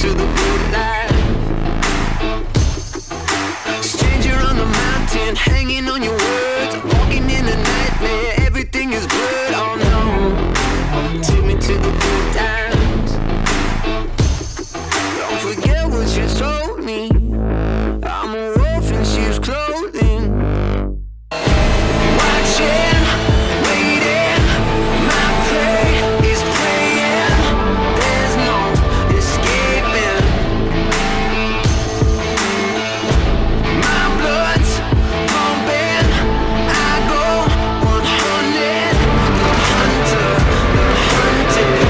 to the good life. Stranger on the mountain, hanging on your words, walking in a nightmare, everything is blurred. Oh no, take me to the good times. Don't forget what you told me, I'm a wolf in sheep's clothing. Watching, waiting, my prey is praying. There's no escaping. My blood's pumping, I go 100. The hunter, the hunted.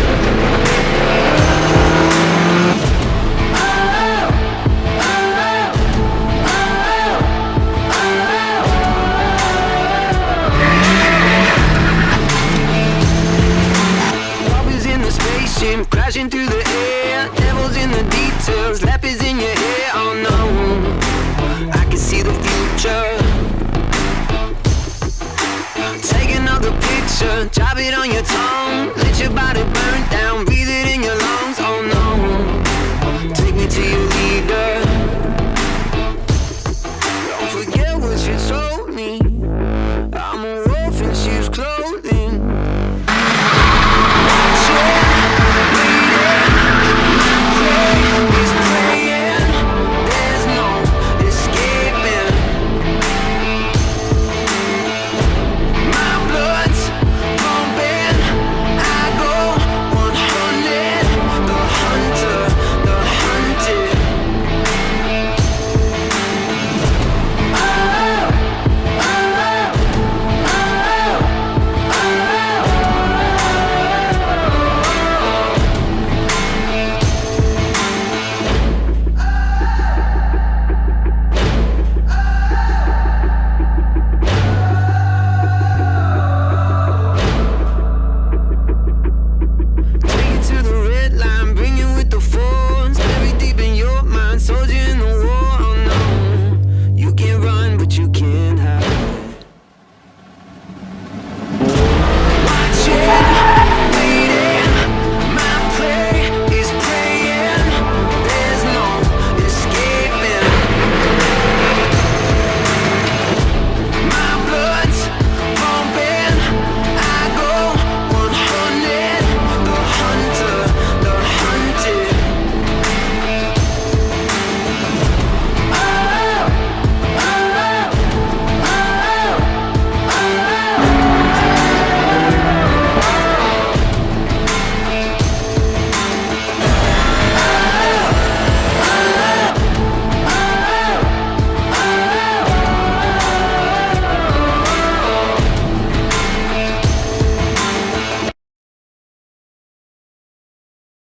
Robbers in the spaceship, crashing through the air. Devils in the details, lapis in your hair. Oh no, I can see the future. Take another picture, drop it on your tongue.